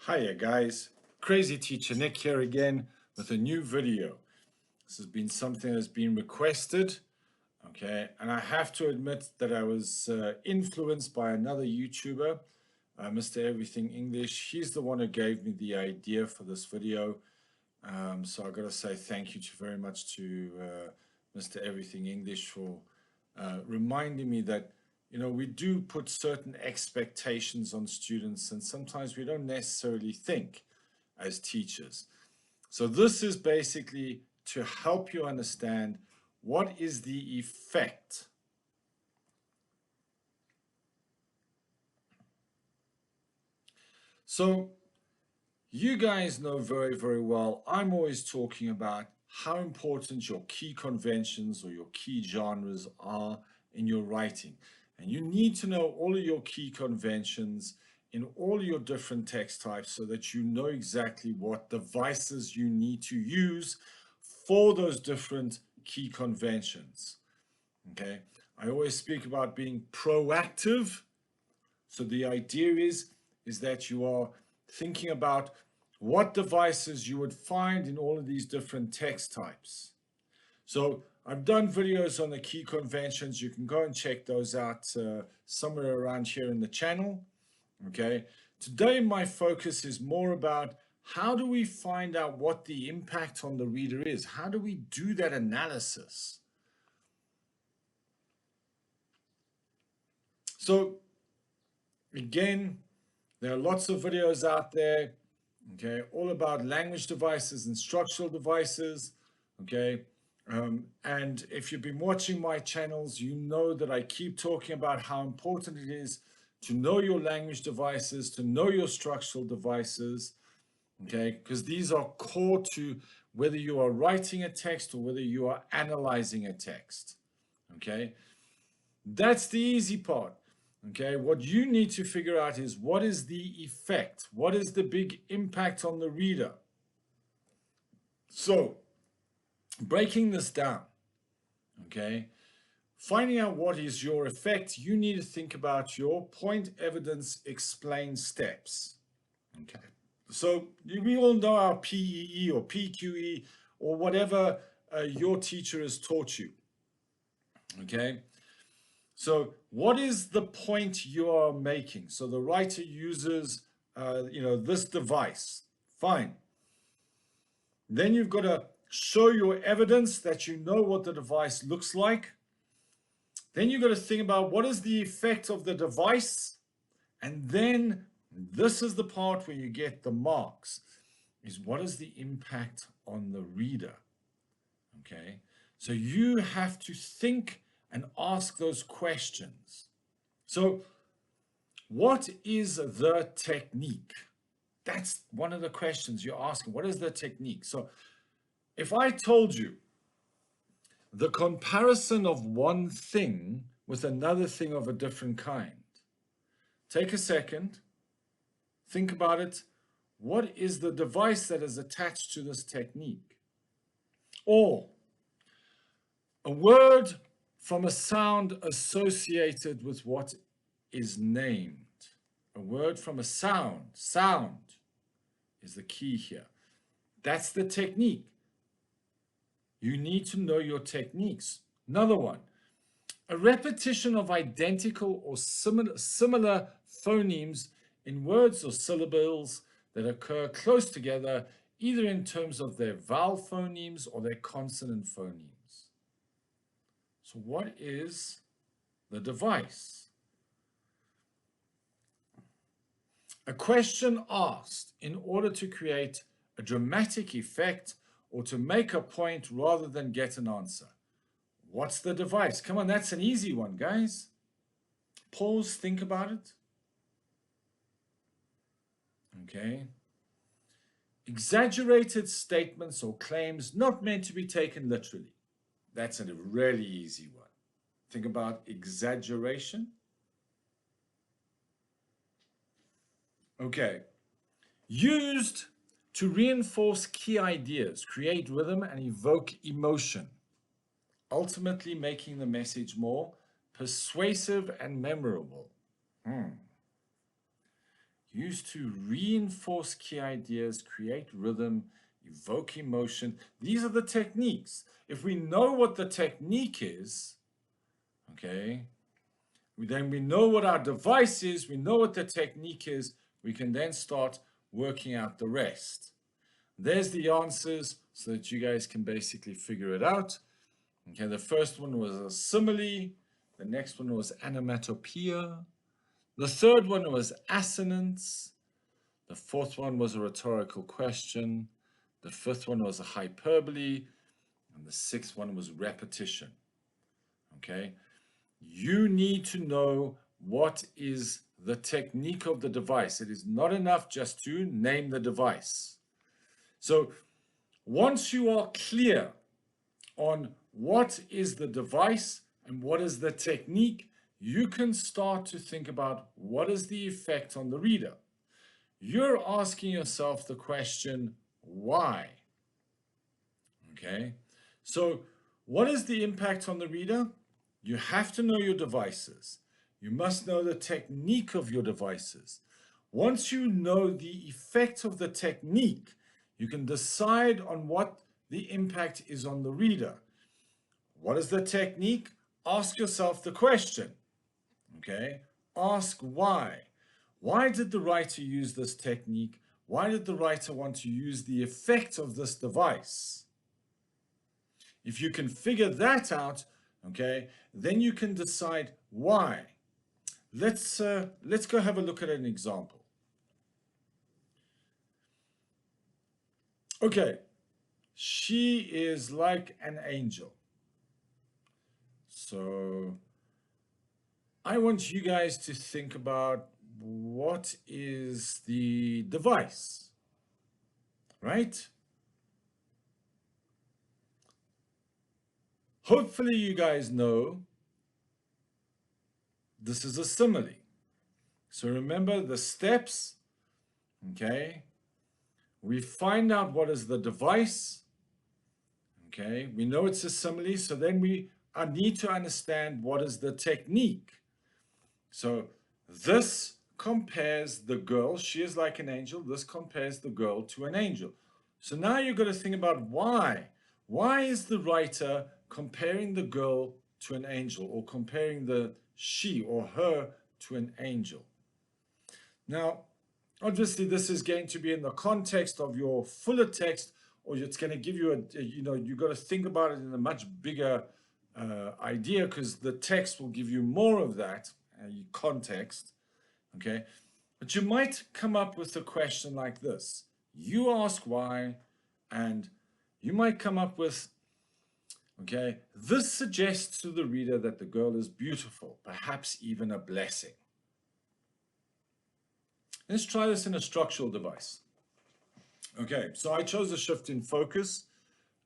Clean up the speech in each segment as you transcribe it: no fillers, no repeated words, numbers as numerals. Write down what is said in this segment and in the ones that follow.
Hiya guys, Crazy Teacher Nick here again with a new video. This has been something that's been requested, okay, and I have to admit that I was influenced by another YouTuber, Mr. Everything English. He's the one who gave me the idea for this video, so I gotta say thank you very much to Mr. Everything English for reminding me that we do put certain expectations on students, and sometimes we don't necessarily think as teachers. So this is basically to help you understand what is the effect so you guys know very, very well, I'm always talking about how important your key conventions or your key genres are in your writing. And you need to know all of your key conventions in all your different text types so that you know exactly what devices you need to use for those different key conventions. Okay, I always speak about being proactive. So the idea is that you are thinking about what devices you would find in all of these different text types. So I've done videos on the key conventions. You can go and check those out somewhere around here in the channel. Okay. Today, my focus is more about how do we find out what the impact on the reader is? How do we do that analysis? So again, there are lots of videos out there, okay, all about language devices and structural devices, okay. And if you've been watching my channels, you know that I keep talking about how important it is to know your language devices, to know your structural devices, okay, because these are core to whether you are writing a text or whether you are analyzing a text, okay. That's the easy part. Okay, what you need to figure out is what is the effect? What is the big impact on the reader? So, breaking this down, okay, finding out what is your effect, you need to think about your point, evidence, explain steps. Okay, so we all know our PEE or PQE or whatever your teacher has taught you. Okay. So what is the point you are making? So the writer uses, this device. Fine. Then you've got to show your evidence that you know what the device looks like. Then you've got to think about what is the effect of the device. And then this is the part where you get the marks, is what is the impact on the reader? Okay. So you have to think and ask those questions. So what is the technique? That's one of the questions you're asking. What is the technique? So if I told you the comparison of one thing with another thing of a different kind, take a second, think about it. What is the device that is attached to this technique? Or a word from a sound associated with what is named. A word from a sound. Sound is the key here. That's the technique. You need to know your techniques. Another one, a repetition of identical or similar phonemes in words or syllables that occur close together, either in terms of their vowel phonemes or their consonant phonemes. So what is the device? A question asked in order to create a dramatic effect or to make a point rather than get an answer. What's the device? Come on, that's an easy one, guys. Pause, think about it. Okay. Exaggerated statements or claims not meant to be taken literally. That's a really easy one. Think about exaggeration. Okay. Used to reinforce key ideas, create rhythm, and evoke emotion, ultimately making the message more persuasive and memorable. used to reinforce key ideas, create rhythm, evoke emotion. These are the techniques. If we know what the technique is, okay, then we know what our device is, we know what the technique is, we can then start working out the rest. There's the answers so that you guys can basically figure it out. Okay, the first one was a simile, the next one was onomatopoeia, the third one was assonance, the fourth one was a rhetorical question, the fifth one was a hyperbole, and the sixth one was repetition. Okay, you need to know what is the technique of the device. It is not enough just to name the device. So once you are clear on what is the device and what is the technique, you can start to think about what is the effect on the reader. You're asking yourself the question, why? Okay, so what is the impact on the reader? You have to know your devices. You must know the technique of your devices. Once you know the effect of the technique, you can decide on what the impact is on the reader. What is the technique? Ask yourself the question. Okay, ask why. Why did the writer use this technique? Why did the writer want to use the effect of this device? If you can figure that out, okay, then you can decide why. Let's go have a look at an example. Okay, she is like an angel. So I want you guys to think about what is the device, right? Hopefully you guys know this is a simile. So remember the steps, okay? We find out what is the device, okay? We know it's a simile, so then we need to understand what is the technique. So this compares the girl, she is like an angel, this compares the girl to an angel. So now you've got to think about why. Why is the writer comparing the girl to an angel, or comparing the she or her to an angel? Now, obviously this is going to be in the context of your fuller text, or it's going to give you you've got to think about it in a much bigger idea, because the text will give you more of that context, okay? But you might come up with a question like this. You ask why, and you might come up with, okay, this suggests to the reader that the girl is beautiful, perhaps even a blessing. Let's try this in a structural device. Okay, so I chose a shift in focus,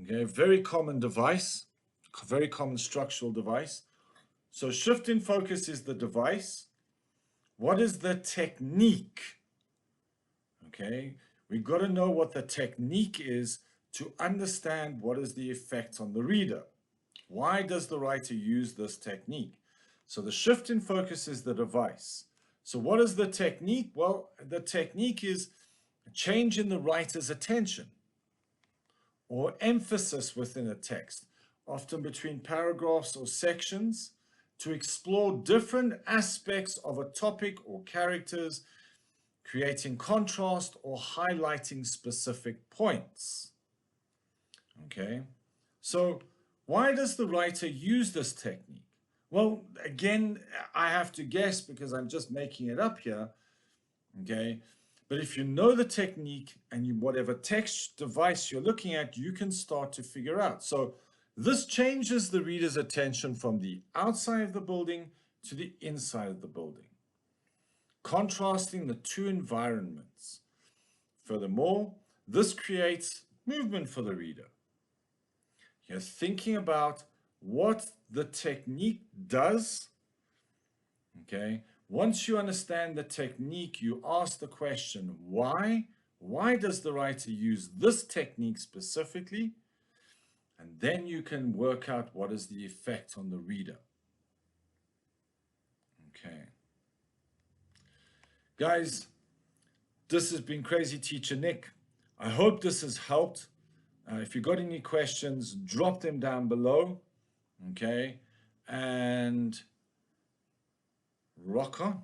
okay, very common device, very common structural device. So shift in focus is the device. What is the technique? Okay, we've got to know what the technique is to understand what is the effect on the reader. Why does the writer use this technique? So the shift in focus is the device. So what is the technique? Well, the technique is a change in the writer's attention or emphasis within a text, often between paragraphs or sections, to explore different aspects of a topic or characters, creating contrast or highlighting specific points. Okay, so why does the writer use this technique? Well, again, I have to guess because I'm just making it up here, okay? But if you know the technique and whatever text device you're looking at, you can start to figure out. So this changes the reader's attention from the outside of the building to the inside of the building, contrasting the two environments. Furthermore, this creates movement for the reader. You're thinking about what the technique does, okay? Once you understand the technique, you ask the question, why? Why does the writer use this technique specifically? And then you can work out what is the effect on the reader. Okay. Guys, This has been Crazy Teacher Nick. I hope this has helped. If you've got any questions, drop them down below. Okay, and rock on.